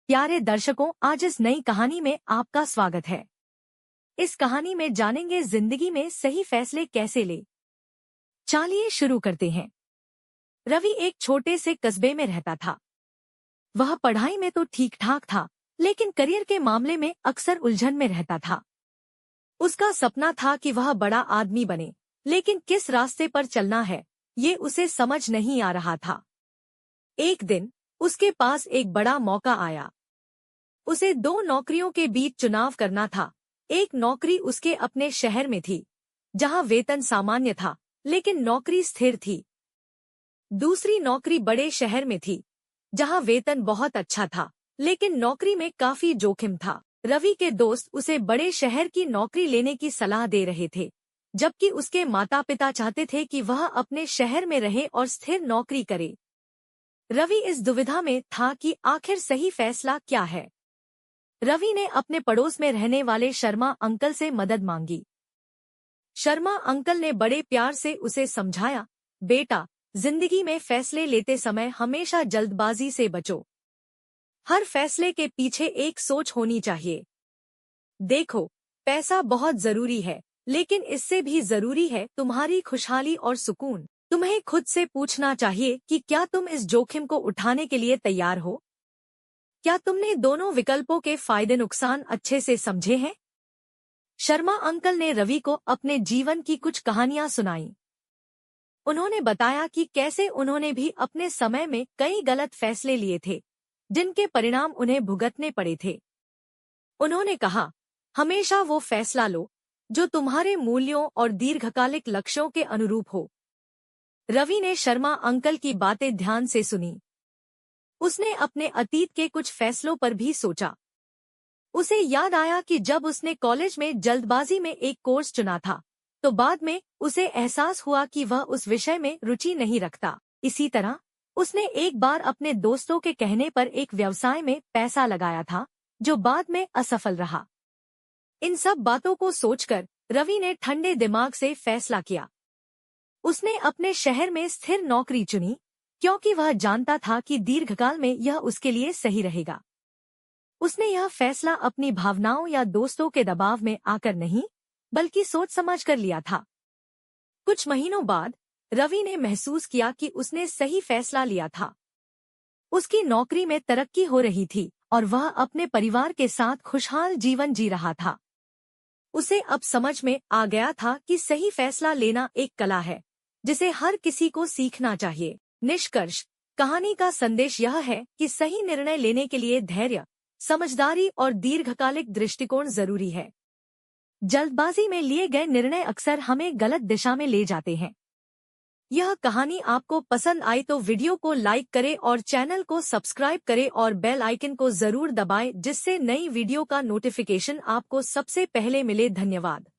प्यारे दर्शकों, आज इस नई कहानी में आपका स्वागत है। इस कहानी में जानेंगे जिंदगी में सही फैसले कैसे ले। चलिए शुरू करते हैं। रवि एक छोटे से कस्बे में रहता था। वह पढ़ाई में तो ठीक ठाक था, लेकिन करियर के मामले में अक्सर उलझन में रहता था। उसका सपना था कि वह बड़ा आदमी बने, लेकिन किस रास्ते पर चलना है ये उसे समझ नहीं आ रहा था। एक दिन उसके पास एक बड़ा मौका आया। उसे दो नौकरियों के बीच चुनाव करना था। एक नौकरी उसके अपने शहर में थी, जहां वेतन सामान्य था लेकिन नौकरी स्थिर थी। दूसरी नौकरी बड़े शहर में थी, जहां वेतन बहुत अच्छा था लेकिन नौकरी में काफी जोखिम था। रवि के दोस्त उसे बड़े शहर की नौकरी लेने की सलाह दे रहे थे, जबकि उसके माता पिता चाहते थे कि वह अपने शहर में रहे और स्थिर नौकरी करे। रवि इस दुविधा में था कि आखिर सही फैसला क्या है। रवि ने अपने पड़ोस में रहने वाले शर्मा अंकल से मदद मांगी। शर्मा अंकल ने बड़े प्यार से उसे समझाया, बेटा, जिंदगी में फैसले लेते समय हमेशा जल्दबाजी से बचो। हर फैसले के पीछे एक सोच होनी चाहिए। देखो, पैसा बहुत जरूरी है, लेकिन इससे भी जरूरी है तुम्हारी खुशहाली और सुकून। तुम्हें खुद से पूछना चाहिए कि क्या तुम इस जोखिम को उठाने के लिए तैयार हो। क्या तुमने दोनों विकल्पों के फायदे नुकसान अच्छे से समझे हैं? शर्मा अंकल ने रवि को अपने जीवन की कुछ कहानियां सुनाई। उन्होंने बताया कि कैसे उन्होंने भी अपने समय में कई गलत फैसले लिए थे, जिनके परिणाम उन्हें भुगतने पड़े थे। उन्होंने कहा, हमेशा वो फैसला लो जो तुम्हारे मूल्यों और दीर्घकालिक लक्ष्यों के अनुरूप हो। रवि ने शर्मा अंकल की बातें ध्यान से सुनी। उसने अपने अतीत के कुछ फैसलों पर भी सोचा। उसे याद आया कि जब उसने कॉलेज में जल्दबाजी में एक कोर्स चुना था, तो बाद में उसे एहसास हुआ कि वह उस विषय में रुचि नहीं रखता। इसी तरह उसने एक बार अपने दोस्तों के कहने पर एक व्यवसाय में पैसा लगाया था, जो बाद में असफल रहा। इन सब बातों को सोचकर रवि ने ठंडे दिमाग से फैसला किया। उसने अपने शहर में स्थिर नौकरी चुनी, क्योंकि वह जानता था कि दीर्घकाल में यह उसके लिए सही रहेगा। उसने यह फैसला अपनी भावनाओं या दोस्तों के दबाव में आकर नहीं, बल्कि सोच समझ कर लिया था। कुछ महीनों बाद रवि ने महसूस किया कि उसने सही फैसला लिया था। उसकी नौकरी में तरक्की हो रही थी और वह अपने परिवार के साथ खुशहाल जीवन जी रहा था। उसे अब समझ में आ गया था कि सही फैसला लेना एक कला है, जिसे हर किसी को सीखना चाहिए। निष्कर्ष, कहानी का संदेश यह है कि सही निर्णय लेने के लिए धैर्य, समझदारी और दीर्घकालिक दृष्टिकोण जरूरी है। जल्दबाजी में लिए गए निर्णय अक्सर हमें गलत दिशा में ले जाते हैं। यह कहानी आपको पसंद आई तो वीडियो को लाइक करें और चैनल को सब्सक्राइब करें और बेल आइकन को जरूर दबाएं, जिससे नई वीडियो का नोटिफिकेशन आपको सबसे पहले मिले। धन्यवाद।